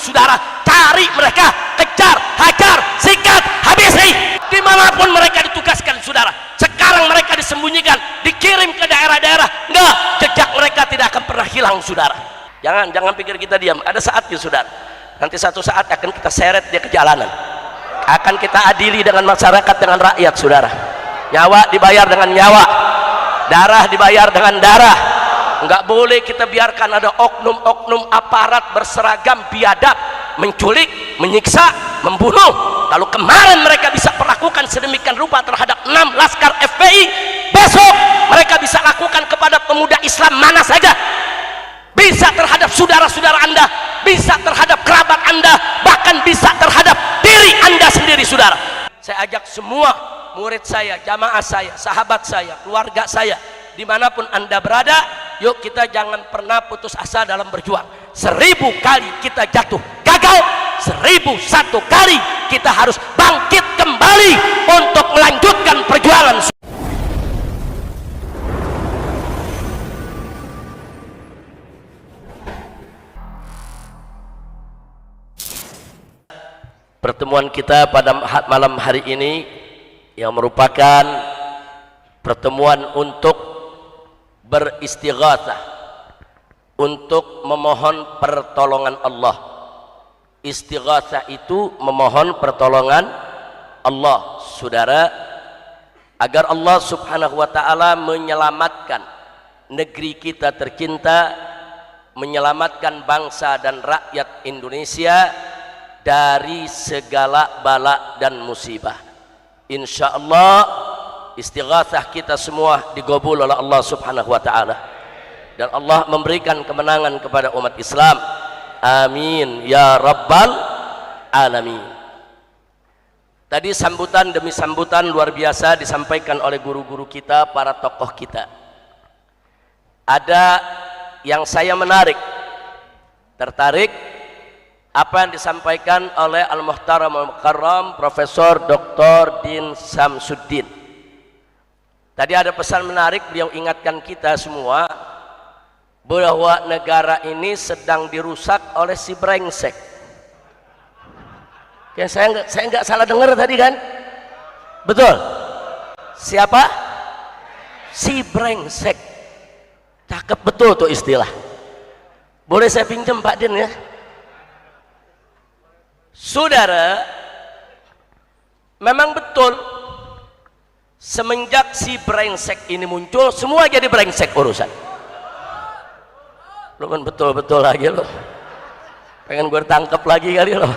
saudara, cari mereka, kejar, hajar, sikat, habisi dimanapun mereka ditugaskan saudara. Sekarang mereka disembunyikan, dikirim ke daerah-daerah, enggak, jejak mereka tidak akan pernah hilang saudara. Jangan pikir kita diam, ada saatnya saudara. Nanti satu saat akan kita seret dia ke jalanan, akan kita adili dengan masyarakat, dengan rakyat saudara. Nyawa dibayar dengan nyawa, darah dibayar dengan darah. Enggak boleh kita biarkan ada oknum-oknum aparat berseragam biadab menculik, menyiksa, membunuh. Lalu kemarin mereka bisa perlakukan sedemikian rupa terhadap 6 laskar FPI, besok mereka bisa lakukan kepada pemuda Islam mana saja. Bisa terhadap saudara-saudara Anda, bisa terhadap kerabat Anda, bahkan bisa terhadap diri Anda sendiri saudara. Saya ajak semua murid saya, jamaah saya, sahabat saya, keluarga saya, dimanapun Anda berada, yuk kita jangan pernah putus asa dalam berjuang. 1000 kali kita jatuh gagal, 1001 kali kita harus bangkit kembali untuk melanjutkan perjuangan. Pertemuan kita pada malam hari ini yang merupakan pertemuan untuk beristighatsah, untuk memohon pertolongan Allah. Istighatsah itu memohon pertolongan Allah saudara, agar Allah subhanahu wa ta'ala menyelamatkan negeri kita tercinta, menyelamatkan bangsa dan rakyat Indonesia dari segala bala dan musibah. Insyaallah istighatsah kita semua digabul oleh Allah subhanahu wa ta'ala, dan Allah memberikan kemenangan kepada umat Islam. Amin ya rabbal alamin. Tadi sambutan demi sambutan luar biasa disampaikan oleh guru-guru kita, para tokoh kita. Ada yang saya tertarik apa yang disampaikan oleh Al-Muhtaram Al-Mukarram Profesor Dr. Din Samsuddin. Tadi ada pesan menarik, beliau ingatkan kita semua bahwa negara ini sedang dirusak oleh si brengsek. Ya, saya nggak salah dengar tadi kan? Betul? Siapa? Si brengsek. Cakep betul tuh istilah. Boleh saya pinjam Pak Din ya? Saudara, memang betul semenjak si brengsek ini muncul, semua jadi brengsek urusan. Lu kan betul-betul lagi lo, pengen gue tangkap lagi kali lo.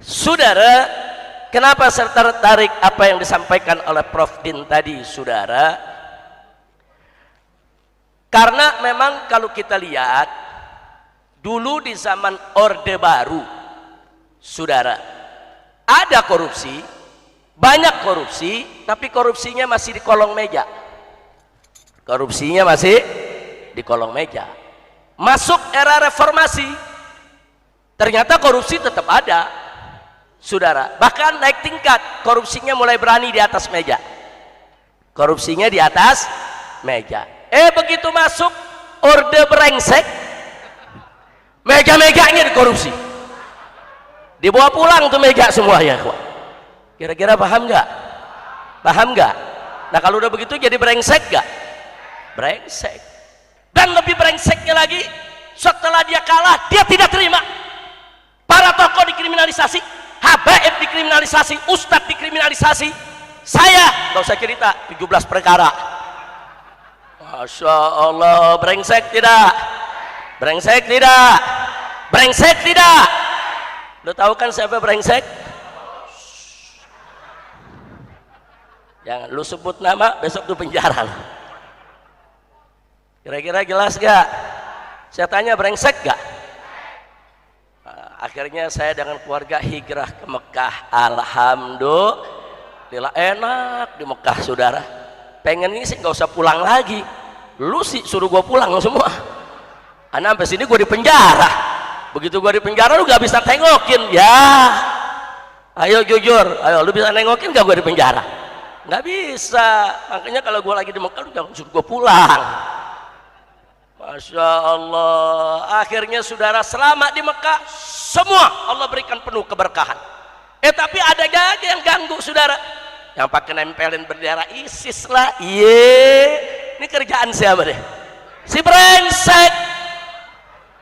Saudara, kenapa saya tertarik apa yang disampaikan oleh Prof. Din tadi saudara? Karena memang kalau kita lihat dulu di zaman Orde Baru saudara, ada korupsi, banyak korupsi, tapi korupsinya masih di kolong meja. Korupsinya masih di kolong meja. Masuk era reformasi, ternyata korupsi tetap ada saudara, bahkan naik tingkat, korupsinya mulai berani di atas meja. Korupsinya di atas meja. Begitu masuk orde brengsek, meja-mejanya dikorupsi, dibawa pulang tuh meja semua ya. Kira-kira paham nggak? Paham nggak? Nah kalau udah begitu jadi brengsek nggak? Brengsek. Dan lebih brengseknya lagi, setelah dia kalah dia tidak terima. Para tokoh dikriminalisasi, habaib dikriminalisasi, ustadz dikriminalisasi. Saya nggak usah cerita, 17 perkara. Masya Allah, brengsek tidak? Brengsek tidak? Brengsek tidak? Lo tahu kan siapa brengsek? Jangan lu sebut nama, besok tuh penjara. Kira-kira jelas gak? Saya tanya, brengsek gak? Akhirnya saya dengan keluarga hijrah ke Mekah. Alhamdulillah, enak di Mekah saudara. Pengen ini sih nggak usah pulang lagi. Lu sih suruh gue pulang semua. Karena sampai sini gue di penjara. Begitu gue di penjara lu gak bisa tengokin. Ya, ayo jujur, ayo lu bisa nengokin gak gue di penjara? Nggak bisa. Makanya kalau gue lagi di Mekah lu jangan suruh gue pulang. Masya Allah. Akhirnya saudara selamat di Mekah, semua Allah berikan penuh keberkahan. Tapi ada aja yang ganggu saudara, yang pakai nempelin bendera ISIS lah. Ini kerjaan siapa deh? Si brengsek.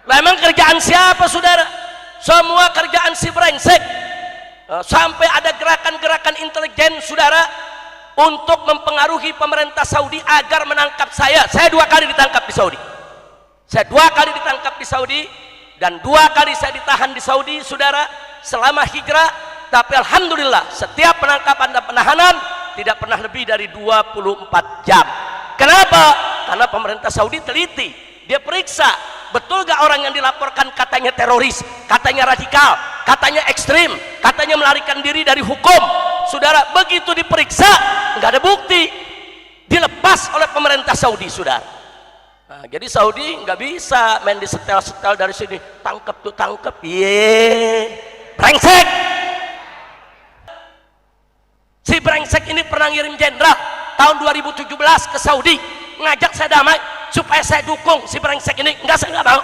Memang kerjaan siapa saudara? Semua kerjaan si brengsek. Sampai ada gerakan-gerakan intelijen saudara untuk mempengaruhi pemerintah Saudi agar menangkap saya. Saya 2 kali ditangkap di Saudi. Saya 2 kali ditangkap di Saudi dan 2 kali saya ditahan di Saudi saudara selama hijrah. Tapi alhamdulillah setiap penangkapan dan penahanan tidak pernah lebih dari 24 jam. Kenapa? Karena pemerintah Saudi teliti, dia periksa betul gak orang yang dilaporkan katanya teroris, katanya radikal, katanya ekstrim, katanya melarikan diri dari hukum. Saudara, begitu diperiksa nggak ada bukti, dilepas oleh pemerintah Saudi saudara. Nah, jadi Saudi nggak bisa main di setel-setel dari sini, tangkep tuh tangkep, brengsek. Si brengsek ini pernah ngirim jenderal tahun 2017 ke Saudi, ngajak saya damai supaya saya dukung si brengsek ini. Enggak, saya nggak mau.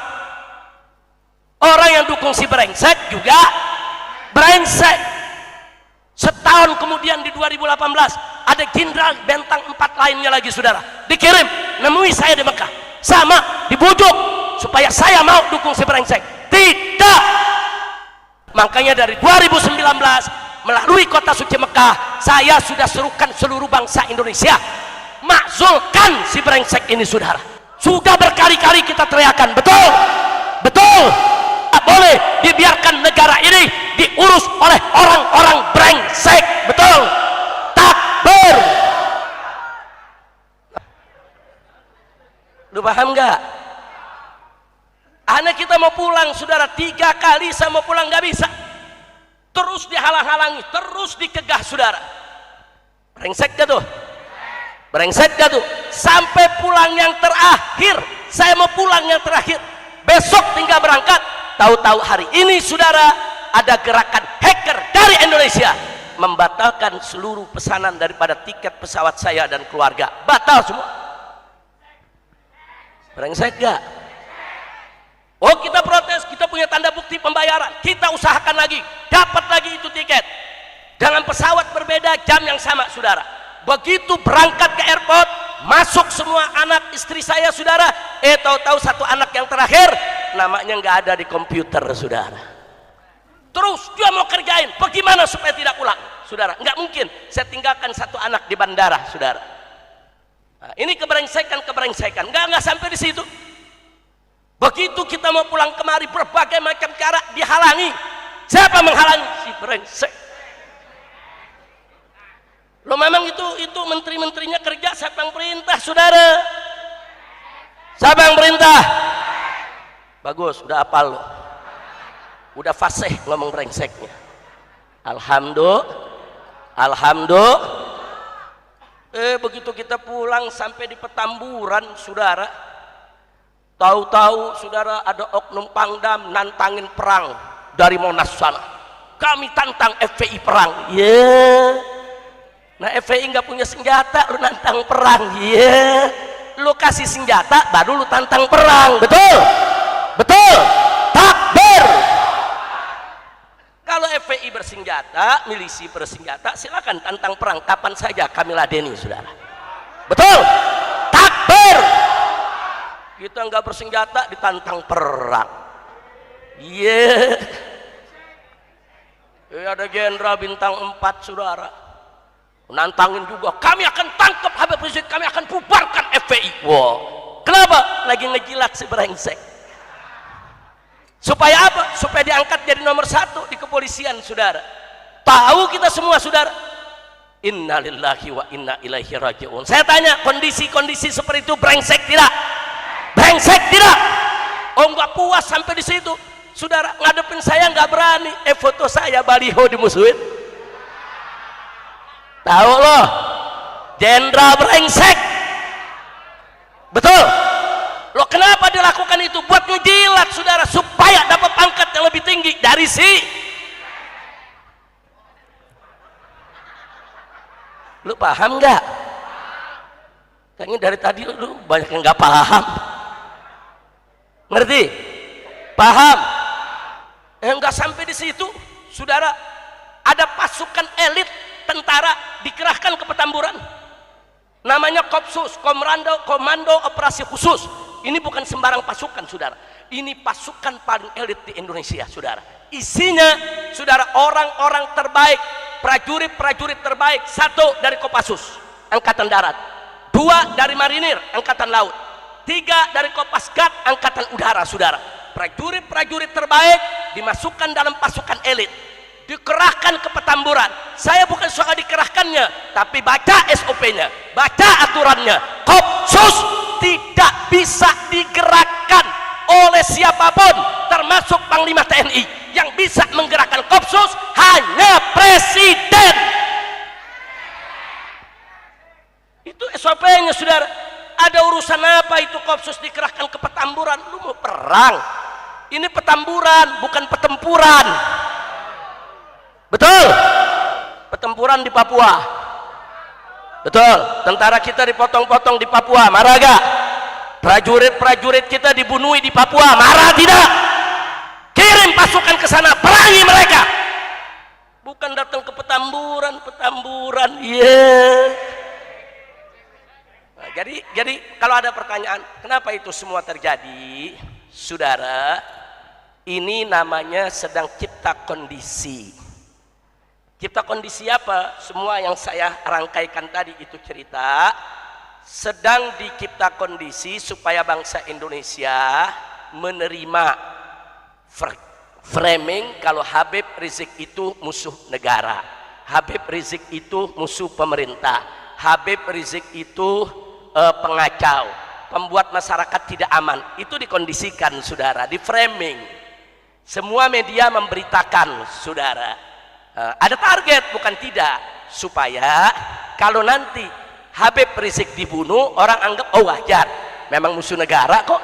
Orang yang dukung si brengsek juga brengsek. Setahun kemudian di 2018 ada jenderal bintang 4 lainnya lagi saudara dikirim nemui saya di Mekah, sama dibujuk supaya saya mau dukung si brengsek. Tidak. Makanya dari 2019 melalui kota suci Mekah saya sudah serukan seluruh bangsa Indonesia makzulkan si brengsek ini saudara. Sudah berkali-kali kita teriakan, betul, betul, tak boleh dibiarkan negara ini diurus oleh orang-orang brengsek, betul, takbir. Lu paham nggak? Anak kita mau pulang saudara, 3 kali saya mau pulang nggak bisa, terus dihalang-halangi, terus dikegah saudara. Brengsek gak tuh? Brengsek gak tuh? Sampai pulang yang terakhir, saya mau pulang yang terakhir, besok tinggal berangkat, tahu-tahu hari ini saudara ada gerakan hacker dari Indonesia membatalkan seluruh pesanan daripada tiket pesawat saya dan keluarga, batal semua. Brengsek gak? Oh, kita protes, kita punya tanda bukti pembayaran, kita usahakan lagi, dapat lagi itu tiket dengan pesawat berbeda, jam yang sama saudara. Begitu berangkat ke airport, masuk semua anak istri saya saudara, tahu-tahu satu anak yang terakhir namanya nggak ada di komputer saudara. Terus dia mau kerjain bagaimana supaya tidak pulang saudara, nggak mungkin saya tinggalkan satu anak di bandara saudara. Nah, ini kebrengsekan nggak sampai di situ. Begitu kita mau pulang kemari berbagai macam cara dihalangi. Siapa menghalangi? Si brengsek. Lo memang itu menteri-menterinya kerja, siapa yang perintah saudara? Siapa yang perintah? Bagus, udah apal lo, udah fasih ngomong brengseknya. Alhamdulillah. Begitu kita pulang sampai di Petamburan saudara, tahu-tahu saudara ada oknum Pangdam nantangin perang dari Monas sana. Kami tantang FPI perang. Nah, FPI nggak punya senjata, lu nantang perang. Lu kasih senjata baru lu tantang perang. Betul, betul, takbir. Kalau FPI bersenjata, milisi bersenjata, silakan tantang perang kapan saja, kami ladeni saudara. Betul, takbir. Kita nggak bersenjata ditantang perang. Ada jenderal bintang 4 saudara nantangin juga, kami akan tangkap Habib Rizik, kami akan bubarkan FPI. Kenapa? Lagi ngejilat si brengsek. Supaya apa? Supaya diangkat jadi nomor 1 di kepolisian saudara. Tahu kita semua saudara, innalillahi wa inna ilaihi raji'un. Saya tanya, kondisi-kondisi seperti itu brengsek tidak? Brengsek tidak? Oh, nggak puas sampai di situ saudara, ngadepin saya nggak berani, foto saya baliho dimusuhin. Tahu loh, jenderal brengsek. Betul. Loh, kenapa dilakukan itu? Buat ngejilat saudara, supaya dapat pangkat yang lebih tinggi dari si. Lu paham nggak? Kayaknya dari tadi lu banyak yang nggak paham. Ngerti? Paham? Enggak sampai di situ, saudara. Ada pasukan elit tentara dikerahkan ke Petamburan. Namanya Kopsus, Komando Operasi Khusus. Ini bukan sembarang pasukan, saudara. Ini pasukan paling elit di Indonesia, saudara. Isinya, saudara, orang-orang terbaik, prajurit-prajurit terbaik. 1 dari Kopassus, Angkatan Darat. 2 dari Marinir, Angkatan Laut. 3 dari Kopasgat, Angkatan Udara, saudara. Prajurit-prajurit terbaik dimasukkan dalam pasukan elit, dikerahkan ke Petamburan. Saya bukan soal dikerahkannya, tapi baca SOP-nya, baca aturannya. Kopsus tidak bisa digerakkan oleh siapapun, termasuk Panglima TNI. Yang bisa menggerakkan Kopsus hanya Presiden. Itu SOP-nya, saudara. Ada urusan apa itu Kopsus dikerahkan ke Petamburan? Lu mau perang? Ini Petamburan, bukan pertempuran. Betul? Pertempuran di Papua. Betul, tentara kita dipotong-potong di Papua, marah gak? Prajurit-prajurit kita dibunuh di Papua, marah tidak? Kirim pasukan ke sana, perangi mereka. Bukan datang ke Petamburan, Nah, jadi kalau ada pertanyaan, kenapa itu semua terjadi? Saudara, ini namanya sedang cipta kondisi. Cipta kondisi apa? Semua yang saya rangkaikan tadi itu cerita sedang dicipta kondisi supaya bangsa Indonesia menerima framing kalau Habib Rizik itu musuh negara, Habib Rizik itu musuh pemerintah, Habib Rizik itu pengacau, pembuat masyarakat tidak aman. Itu dikondisikan, saudara, di framing. Semua media memberitakan, saudara. Ada target, bukan tidak, supaya kalau nanti Habib Rizik dibunuh, orang anggap oh wajar, memang musuh negara kok,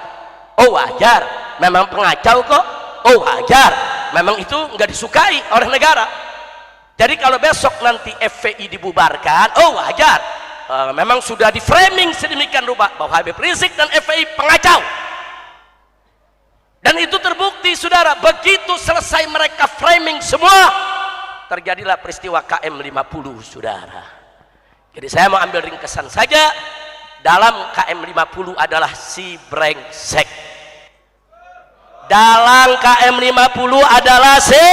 oh wajar, memang pengacau kok, oh wajar, memang itu nggak disukai oleh negara. Jadi kalau besok nanti FPI dibubarkan, oh wajar, memang sudah di framing sedemikian rupa bahwa Habib Rizik dan FPI pengacau. Dan itu terbukti, saudara. Begitu selesai mereka framing semua, terjadilah peristiwa KM 50, saudara. Jadi saya mau ambil ringkesan saja. Dalam KM 50 adalah si brengsek. Dalam KM 50 adalah si.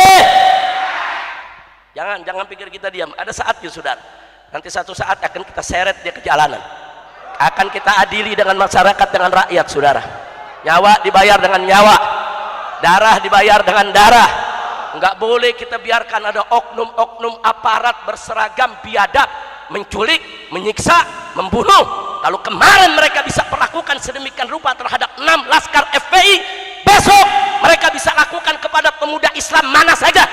Jangan pikir kita diam. Ada saatnya, saudara. Nanti satu saat akan kita seret dia ke jalanan. Akan kita adili dengan masyarakat, dengan rakyat, saudara. Nyawa dibayar dengan nyawa, darah dibayar dengan darah. Enggak boleh kita biarkan ada oknum-oknum aparat berseragam biadab menculik, menyiksa, membunuh. Lalu kemarin mereka bisa perlakukan sedemikian rupa terhadap 6 laskar FPI, besok mereka bisa lakukan kepada pemuda Islam mana saja.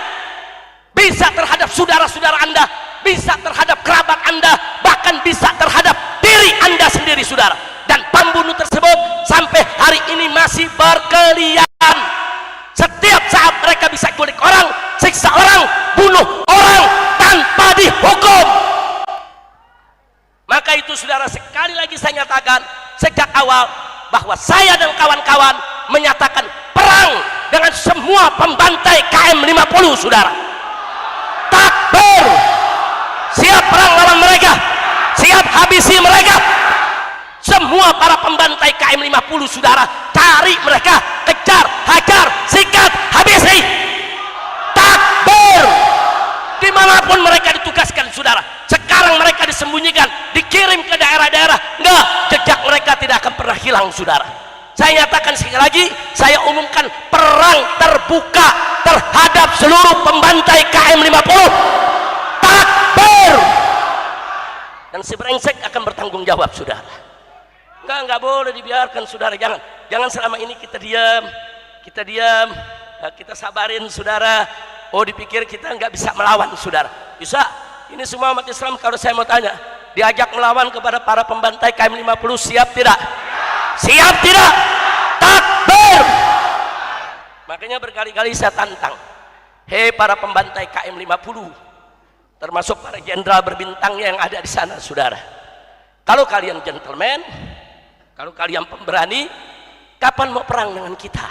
Bisa terhadap saudara-saudara Anda, bisa terhadap kerabat Anda, bahkan bisa terhadap diri Anda sendiri, saudara. Dan pembunuh tersebut sampai hari ini masih berkeliaran. Setiap saat mereka bisa culik orang, siksa orang, bunuh orang tanpa dihukum. Maka itu, saudara, sekali lagi saya nyatakan sejak awal bahwa saya dan kawan-kawan menyatakan perang dengan semua pembantai KM 50, saudara. Takbir, siap perang lawan mereka, siap habisi mereka. Semua para pembantai KM 50, saudara, cari mereka, kejar, hajar, sikat, habisi. Takbir, dimanapun mereka ditugaskan, saudara. Sekarang mereka disembunyikan, dikirim ke daerah-daerah. Enggak, jejak mereka tidak akan pernah hilang, saudara. Saya nyatakan sekali lagi, saya umumkan perang terbuka terhadap seluruh pembantai KM 50. Takbir. Dan si brengsek akan bertanggung jawab, saudara. Enggak boleh dibiarkan, saudara. Jangan selama ini kita diam, kita sabarin, saudara. Oh, dipikir kita nggak bisa melawan, saudara. Bisa. Ini semua umat Islam, kalau saya mau tanya, diajak melawan kepada para pembantai KM 50, siap tidak? Siap tidak? Takbir. Makanya berkali-kali saya tantang, hei para pembantai KM 50, termasuk para jenderal berbintangnya yang ada di sana, saudara. Kalau kalian gentleman, kalau kalian pemberani, Kapan mau perang dengan kita?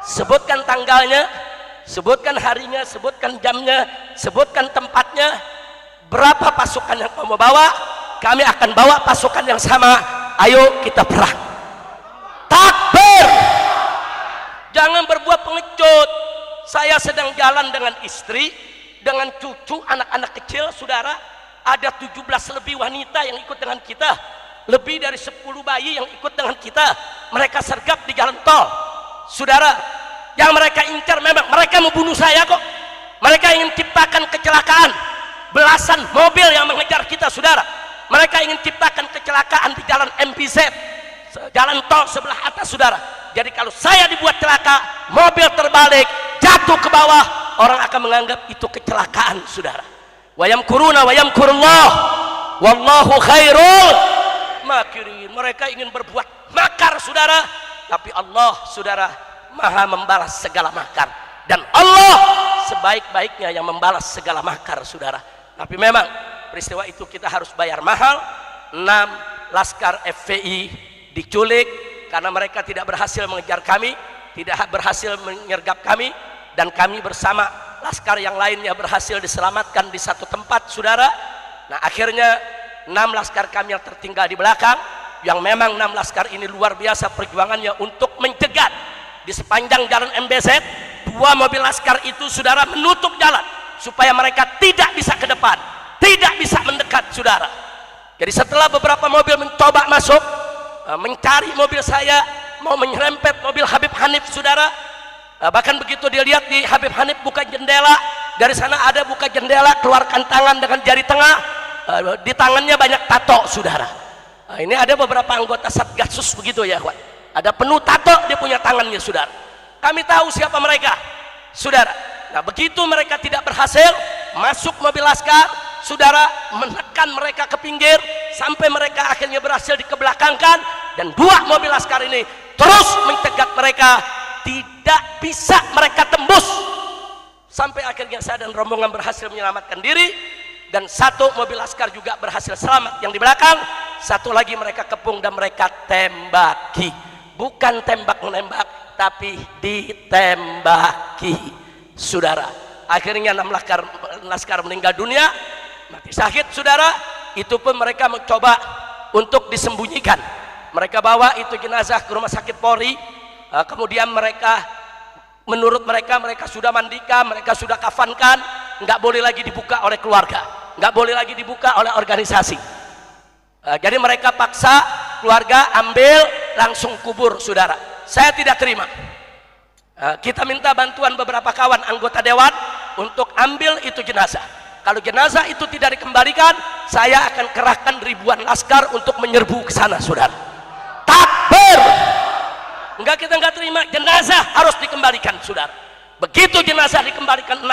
Sebutkan tanggalnya, sebutkan harinya, sebutkan jamnya, sebutkan tempatnya. Berapa pasukan yang kamu bawa? Kami akan bawa pasukan yang sama. Ayo kita perang. Takbir. Jangan berbuat pengecut. Saya sedang jalan dengan istri, dengan cucu, anak-anak kecil, saudara. Ada 17 lebih wanita yang ikut dengan kita, lebih dari 10 bayi yang ikut dengan kita. Mereka sergap di jalan tol, saudara. Yang mereka incar memang mereka mau bunuh saya kok. Mereka ingin ciptakan kecelakaan. Belasan mobil yang mengejar kita, saudara. Mereka ingin ciptakan kecelakaan di jalan MPZ, jalan tol sebelah atas, saudara. Jadi kalau saya dibuat celaka, mobil terbalik, jatuh ke bawah, orang akan menganggap itu kecelakaan, saudara. Wayam kuruna wayam kurullah, wallahu khairul makirin. Mereka ingin berbuat makar, saudara, tapi Allah, saudara, maha membalas segala makar, dan Allah sebaik-baiknya yang membalas segala makar, saudara. Tapi memang peristiwa itu kita harus bayar mahal. 6 laskar FPI diculik karena mereka tidak berhasil mengejar kami, tidak berhasil menyergap kami, dan kami bersama laskar yang lainnya berhasil diselamatkan di satu tempat, saudara. Nah, akhirnya 6 laskar kami yang tertinggal di belakang, yang memang 6 laskar ini luar biasa perjuangannya untuk mencegat di sepanjang jalan MBZ. 2 mobil laskar itu, saudara, menutup jalan supaya mereka tidak bisa ke depan, tidak bisa mendekat, saudara. Jadi setelah beberapa mobil mencoba masuk, mencari mobil saya, mau menyerempet mobil Habib Hanif, saudara. Bahkan begitu dia lihat di Habib Hanif buka jendela, dari sana ada buka jendela, keluarkan tangan dengan jari tengah, di tangannya banyak tato, saudara. Ini ada beberapa anggota Satgasus begitu ya, kawan. Ada penuh tato dia punya tangannya, saudara. Kami tahu siapa mereka, saudara. Nah, begitu mereka tidak berhasil masuk mobil laskar, saudara, menekan mereka ke pinggir sampai mereka akhirnya berhasil dikebelakangkan, dan 2 mobil laskar ini terus mencegat mereka, tidak bisa mereka tembus, sampai akhirnya saya dan rombongan berhasil menyelamatkan diri, dan 1 mobil laskar juga berhasil selamat yang di belakang. 1 lagi mereka kepung dan mereka tembaki, bukan tembak menembak, tapi ditembaki, saudara. Akhirnya 6 laskar meninggal dunia, mati syahid, saudara. Itu pun mereka mencoba untuk disembunyikan. Mereka bawa itu jenazah ke rumah sakit Polri. Kemudian mereka, menurut mereka, mereka sudah mandikan, mereka sudah kafankan, nggak boleh lagi dibuka oleh keluarga, nggak boleh lagi dibuka oleh organisasi. Jadi mereka paksa keluarga ambil langsung kubur, saudara. Saya tidak terima. Kita minta bantuan beberapa kawan anggota dewan untuk ambil itu jenazah. Kalau jenazah itu tidak dikembalikan, saya akan kerahkan ribuan laskar untuk menyerbu ke sana, saudara. Takbir. Enggak, kita enggak terima, jenazah harus dikembalikan, saudara. Begitu jenazah dikembalikan 6,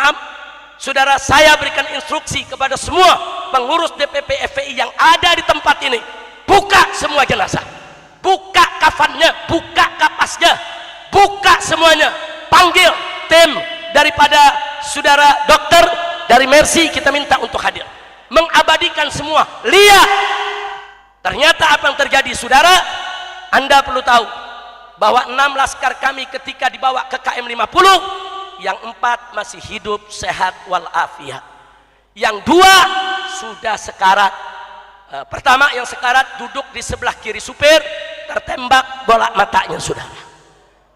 saudara, saya berikan instruksi kepada semua pengurus DPP FPI yang ada di tempat ini, buka semua jenazah, buka kafannya, buka kapasnya, buka semuanya, panggil tim daripada saudara dokter dari Mercy, kita minta untuk hadir, mengabadikan semua. Lihat, ternyata apa yang terjadi, saudara. Anda perlu tahu bahwa 6 laskar kami ketika dibawa ke KM 50, yang 4 masih hidup sehat walafiat, yang 2 sudah sekarat. Pertama yang sekarat duduk di sebelah kiri supir, tertembak bola matanya, saudara.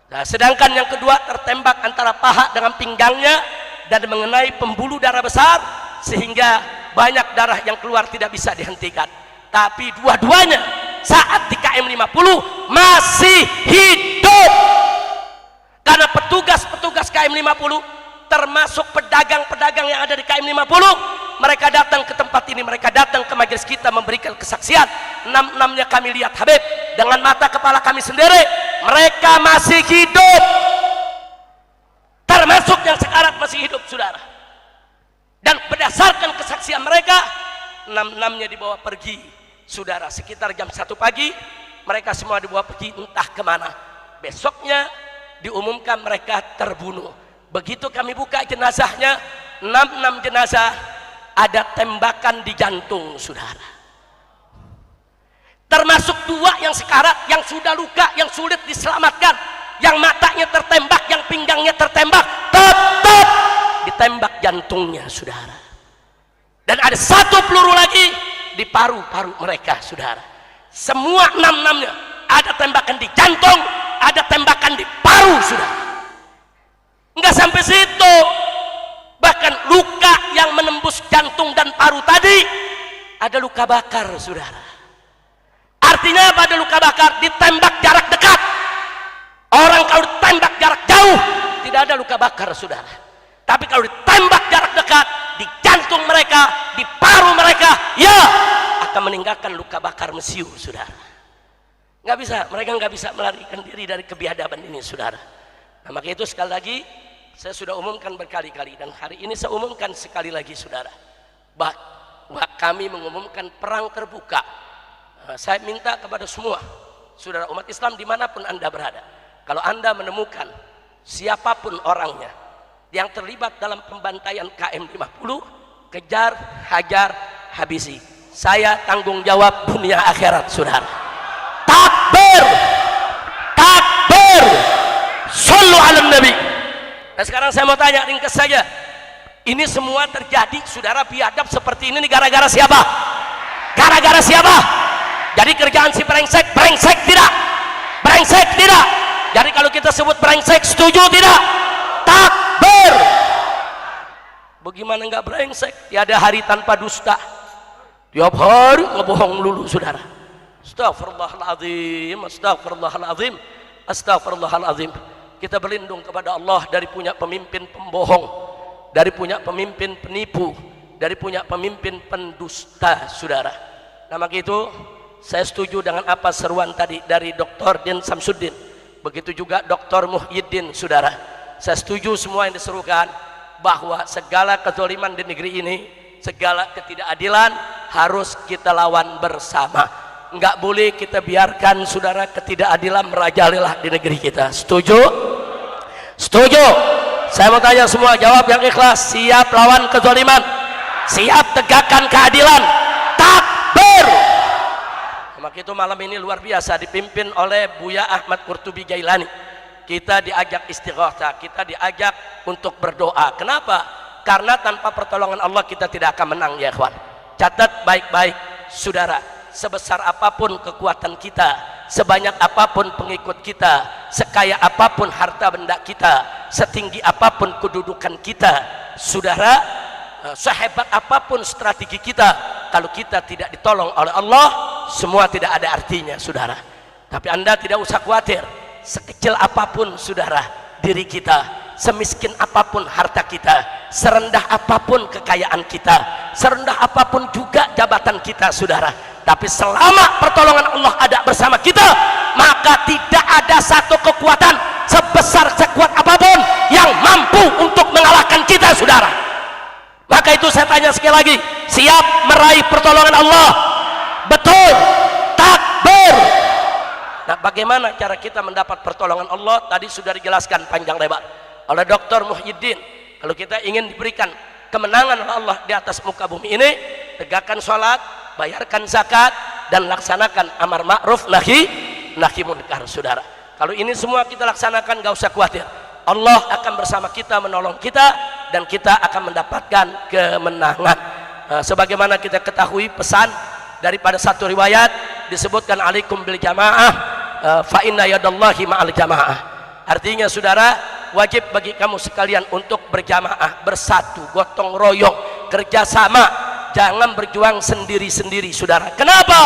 Nah, sedangkan yang kedua tertembak antara paha dengan pinggangnya dan mengenai pembuluh darah besar, sehingga banyak darah yang keluar tidak bisa dihentikan. Tapi dua-duanya saat di KM 50 masih hidup, karena petugas-petugas KM 50 termasuk pedagang-pedagang yang ada di KM 50, mereka datang ke tempat ini, mereka datang ke majelis kita memberikan kesaksian. 6-6-nya kami lihat, Habib, dengan mata kepala kami sendiri, mereka masih hidup, termasuk yang sekarat masih hidup, saudara. Dan berdasarkan kesaksian mereka, 6-6-nya dibawa pergi, saudara. Sekitar jam 1 pagi mereka semua dibawa pergi entah kemana. Besoknya diumumkan mereka terbunuh. Begitu kami buka jenazahnya, 6 jenazah ada tembakan di jantung, saudara. termasuk 2 yang sekarat, yang sudah luka, yang sulit diselamatkan, yang matanya tertembak, yang pinggangnya tertembak, tetap ditembak jantungnya, saudara. Dan ada 1 peluru lagi di paru-paru mereka, saudara. Semua 6-6-nya ada tembakan di jantung, ada tembakan di paru, saudara. Enggak sampai situ, bahkan luka yang menembus jantung dan paru tadi ada luka bakar, saudara. Artinya pada luka bakar ditembak jarak dekat. Orang kalau ditembak jarak jauh tidak ada luka bakar, saudara. Tapi kalau ditembak jarak dekat di jantung mereka, di paru mereka, ya akan meninggalkan luka bakar mesiu, saudara. Nggak bisa, mereka nggak bisa melarikan diri dari kebiadaban ini, saudara. Nah, maka itu sekali lagi saya sudah umumkan berkali-kali, dan hari ini saya umumkan sekali lagi, saudara, bahwa kami mengumumkan perang terbuka. Saya minta kepada semua saudara umat Islam dimanapun Anda berada, kalau Anda menemukan siapapun orangnya yang terlibat dalam pembantaian KM50, kejar, hajar, habisi. Saya tanggung jawab dunia akhirat, saudara. Takbir, takbir, sallu ala nabi. Nah, sekarang saya mau tanya ringkas saja, ini semua terjadi, saudara, biadab seperti ini gara-gara siapa? Gara-gara siapa? Jadi kerjaan si brengsek, brengsek tidak? Brengsek tidak? Jadi kalau kita sebut brengsek, setuju tidak? Takbir. Bagaimana enggak brengsek? Tiada hari tanpa dusta. Tiap hari ngebohong lulu, saudara. Astagfirullahaladzim, astagfirullahaladzim, astagfirullahaladzim. Kita berlindung kepada Allah dari punya pemimpin pembohong, dari punya pemimpin penipu, dari punya pemimpin pendusta, saudara. Nah, maka itu saya setuju dengan apa seruan tadi dari Dr. Din Samsuddin, begitu juga Dr. Muhyiddin, saudara. Saya setuju semua yang diserukan, bahwa segala kezaliman di negeri ini, segala ketidakadilan harus kita lawan bersama. Enggak boleh kita biarkan, saudara, ketidakadilan merajalela di negeri kita. Setuju? Setuju? Saya mau tanya semua, jawab yang ikhlas. Siap lawan kezaliman? Siap tegakkan keadilan? Takbir! Maka itu malam ini luar biasa, dipimpin oleh Buya Ahmad Qurtubi Jailani. Kita diajak istighatsah, kita diajak untuk berdoa. Kenapa? Karena tanpa pertolongan Allah kita tidak akan menang, ya ikhwan. Catat baik-baik, saudara. Sebesar apapun kekuatan kita, sebanyak apapun pengikut kita, sekaya apapun harta benda kita, setinggi apapun kedudukan kita, saudara, sehebat apapun strategi kita, kalau kita tidak ditolong oleh Allah, semua tidak ada artinya, saudara. Tapi Anda tidak usah khawatir. Sekecil apapun, saudara, diri kita, semiskin apapun harta kita, serendah apapun kekayaan kita, serendah apapun juga jabatan kita, saudara, tapi selama pertolongan Allah ada bersama kita, maka tidak ada satu kekuatan sebesar sekuat apapun yang mampu untuk mengalahkan kita, saudara. Maka itu saya tanya sekali lagi, siap meraih pertolongan Allah? Betul. Takbir. Nah, bagaimana cara kita mendapat pertolongan Allah? Tadi sudah dijelaskan panjang lebar oleh Dr. Muhyiddin. Kalau kita ingin diberikan kemenangan oleh Allah di atas muka bumi ini, tegakkan sholat, bayarkan zakat, dan laksanakan amar ma'ruf nahi munkar, saudara. Kalau ini semua kita laksanakan, gak usah khawatir, Allah akan bersama kita, menolong kita, dan kita akan mendapatkan kemenangan. Sebagaimana kita ketahui pesan daripada satu riwayat, disebutkan alaikum bil jamaah fa inna yadallahi ma'al jamaah. Artinya, saudara, wajib bagi kamu sekalian untuk berjamaah, bersatu, gotong royong, kerjasama, jangan berjuang sendiri-sendiri, saudara. Kenapa?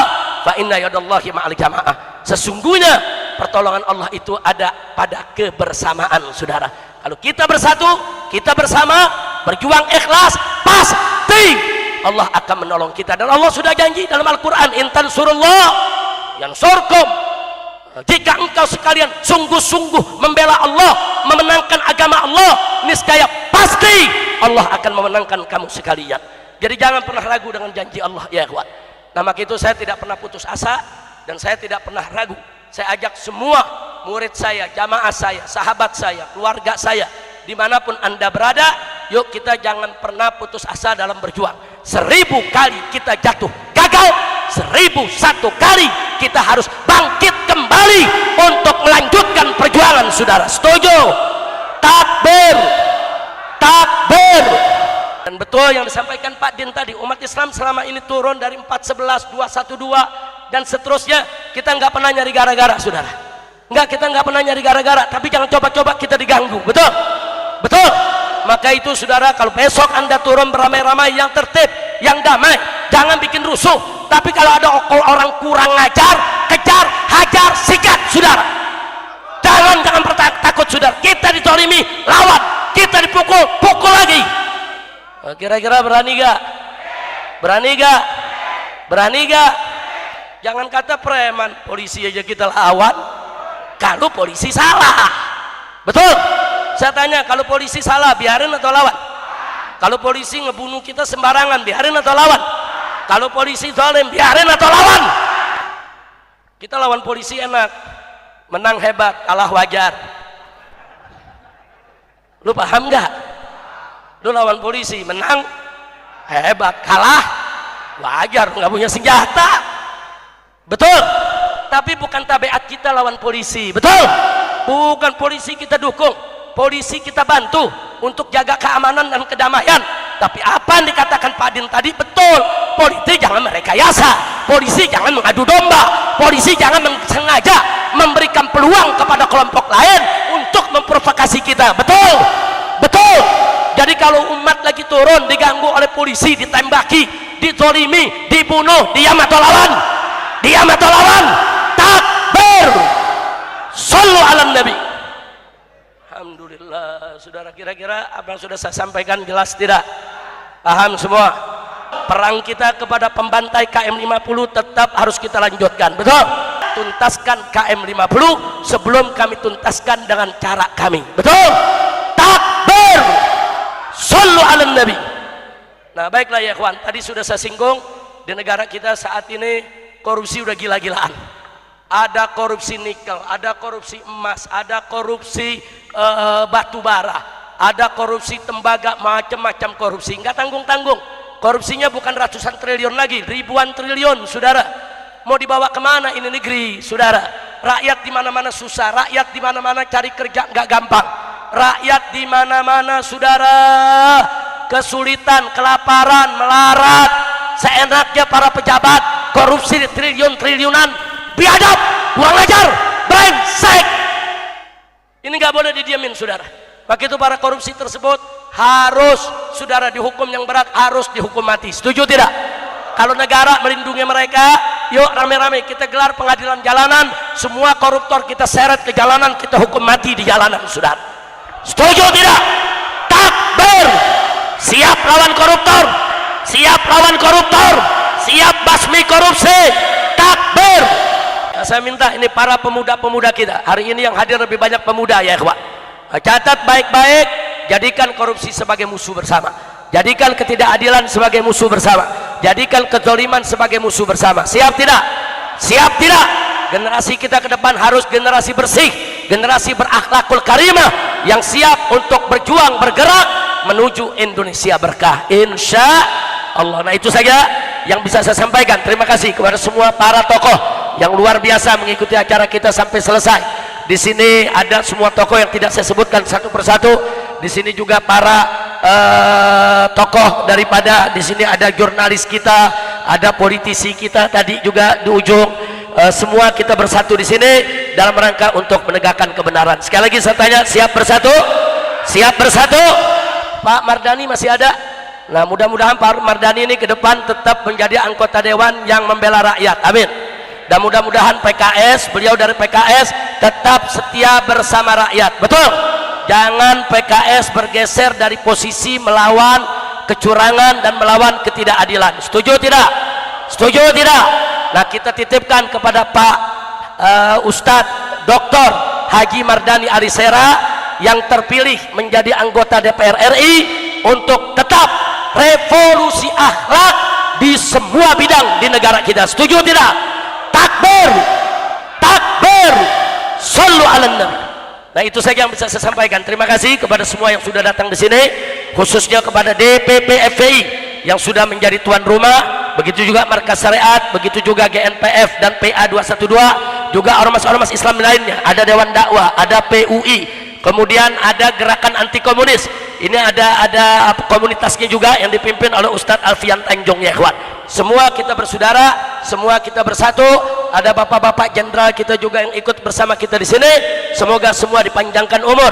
Fa inna yadallahi ma'al jamaah. Sesungguhnya pertolongan Allah itu ada pada kebersamaan, saudara. Kalau kita bersatu, kita bersama, berjuang ikhlas, pasti Allah akan menolong kita. Dan Allah sudah janji dalam Al-Quran, in tansurullah yansurkum. Jika engkau sekalian sungguh-sungguh membela Allah, memenangkan agama Allah, niscaya pasti Allah akan memenangkan kamu sekalian. Jadi jangan pernah ragu dengan janji Allah, ya ikhwan. Nah, maka itu saya tidak pernah putus asa, dan saya tidak pernah ragu. Saya ajak semua murid saya, jamaah saya, sahabat saya, keluarga saya, dimanapun Anda berada, yuk kita jangan pernah putus asa dalam berjuang. 1000 kali kita jatuh gagal, 1001 kali kita harus bangkit kembali untuk melanjutkan perjuangan, saudara. Setuju? Takbir, takbir. Dan betul yang disampaikan Pak Din tadi, umat Islam selama ini turun dari 411, 212 dan seterusnya. Kita nggak pernah nyari gara-gara, saudara. Kita nggak pernah nyari gara-gara, tapi jangan coba-coba kita diganggu. Betul? Betul? Maka itu, saudara, kalau besok Anda turun beramai-ramai, yang tertib, yang damai, jangan bikin rusuh. Tapi kalau ada orang kurang ngajar, kejar, hajar, sikat, saudara. Jangan takut, saudara. Kita ditolimi, lawan. Kita dipukul, pukul lagi. Kira-kira berani gak? Berani gak? Berani gak? Jangan kata preman, polisi aja kita lawan kalau polisi salah. Betul? Saya tanya, kalau polisi salah biarin atau lawan? Kalau polisi ngebunuh kita sembarangan biarin atau lawan? Kalau polisi zalim biarin atau lawan? Kita lawan polisi enak, menang hebat, kalah wajar. Lu paham gak? Lu lawan polisi, menang hebat, kalah wajar, nggak punya senjata. Betul? Tapi bukan tabiat kita lawan polisi. Betul? Bukan polisi kita dukung, polisi kita bantu untuk jaga keamanan dan kedamaian. Tapi apa yang dikatakan Pak Din tadi betul. Polisi jangan merekayasa, polisi jangan mengadu domba, polisi jangan sengaja memberikan peluang kepada kelompok lain untuk memprovokasi kita. Betul? Betul? Jadi kalau umat lagi turun diganggu oleh polisi, ditembaki, dizolimi, dibunuh, diam atau lawan? Diam atau lawan? Takbir. Shallu ala nabi. Alhamdulillah, saudara, kira-kira apa yang sudah saya sampaikan jelas tidak? Paham semua? Perang kita kepada pembantai KM50 tetap harus kita lanjutkan. Betul? Tuntaskan KM50 sebelum kami tuntaskan dengan cara kami. Betul? Takbir. Shallu ala nabi. Nah, baiklah ya ikhwan, tadi sudah saya singgung, di negara kita saat ini korupsi udah gila-gilaan. Ada korupsi nikel, ada korupsi emas, ada korupsi batu bara, ada korupsi tembaga, macam-macam korupsi, nggak tanggung-tanggung. Korupsinya bukan ratusan triliun lagi, ribuan triliun, saudara. Mau dibawa kemana ini negeri, saudara? Rakyat di mana-mana susah, rakyat di mana-mana cari kerja nggak gampang. Rakyat di mana-mana, saudara, kesulitan, kelaparan, melarat, seenaknya para pejabat, korupsi triliun-triliunan, biadab, kurang ajar, brengsek. Ini nggak boleh didiamin, saudara. Maka itu para korupsi tersebut harus, saudara, dihukum yang berat, harus dihukum mati. Setuju tidak? Kalau negara melindungi mereka, yuk rame-rame kita gelar pengadilan jalanan, semua koruptor kita seret ke jalanan, kita hukum mati di jalanan, saudara. Setuju tidak? Takbir. Siap lawan koruptor, siap lawan koruptor, siap basmi korupsi. Takbir. Nah, saya minta ini para pemuda-pemuda kita, hari ini yang hadir lebih banyak pemuda ya ikhwan, catat baik-baik, jadikan korupsi sebagai musuh bersama, jadikan ketidakadilan sebagai musuh bersama, jadikan kezaliman sebagai musuh bersama. Siap tidak? Siap tidak? Generasi kita ke depan harus generasi bersih, generasi berakhlakul karimah, yang siap untuk berjuang, bergerak menuju Indonesia berkah, insya Allah. Nah, itu saja yang bisa saya sampaikan. Terima kasih kepada semua para tokoh yang luar biasa mengikuti acara kita sampai selesai. Di sini ada semua tokoh yang tidak saya sebutkan satu persatu. Di sini juga para tokoh daripada, di sini ada jurnalis kita, ada politisi kita tadi juga di ujung. Semua kita bersatu di sini dalam rangka untuk menegakkan kebenaran. Sekali lagi saya tanya, siap bersatu? Siap bersatu? Pak Mardani masih ada? Nah, mudah-mudahan Pak Mardani ini ke depan tetap menjadi anggota dewan yang membela rakyat. Amin. Dan mudah-mudahan PKS, beliau dari PKS, tetap setia bersama rakyat. Betul? Jangan PKS bergeser dari posisi melawan kecurangan dan melawan ketidakadilan. Setuju tidak? Setuju tidak? Nah, kita titipkan kepada Pak Ustadz Dr. Haji Mardani Alisera yang terpilih menjadi anggota DPR RI untuk tetap revolusi akhlak di semua bidang di negara kita. Setuju tidak? Takbir, takbir, shallu ala nabi. Nah, itu saja yang bisa saya sampaikan. Terima kasih kepada semua yang sudah datang di sini, khususnya kepada DPP FPI yang sudah menjadi tuan rumah. begitu juga Markas Syariat, begitu juga GNPF dan PA 212, juga ormas-ormas Islam lainnya, ada Dewan Dakwah, ada PUI, kemudian ada Gerakan Anti Komunis. Ini ada komunitasnya juga yang dipimpin oleh Ustadz Alfian Tanjung, ya ikhwan. Semua kita bersaudara, semua kita bersatu. Ada bapak-bapak jenderal kita juga yang ikut bersama kita di sini. Semoga semua dipanjangkan umur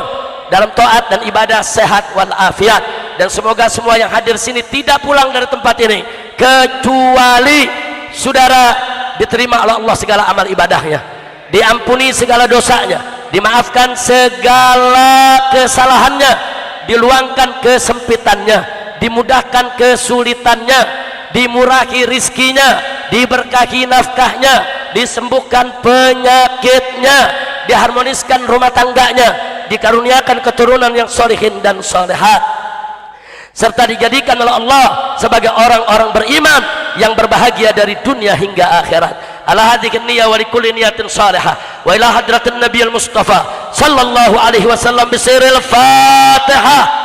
dalam taat dan ibadah, sehat walafiat. Dan semoga semua yang hadir sini tidak pulang dari tempat ini kecuali saudara diterima oleh Allah segala amal ibadahnya, diampuni segala dosanya, dimaafkan segala kesalahannya, diluangkan kesempitannya, dimudahkan kesulitannya, dimurahi rizkinya, diberkahi nafkahnya, disembuhkan penyakitnya, diharmoniskan rumah tangganya, dikaruniakan keturunan yang solihin dan solehat, serta dijadikan oleh Allah sebagai orang-orang beriman yang berbahagia dari dunia hingga akhirat. Ala hadhihi niyya wa likulli niyatin salihah wa ila hadratin nabiyil mustafa sallallahu alaihi wasallam bisiril fatihah.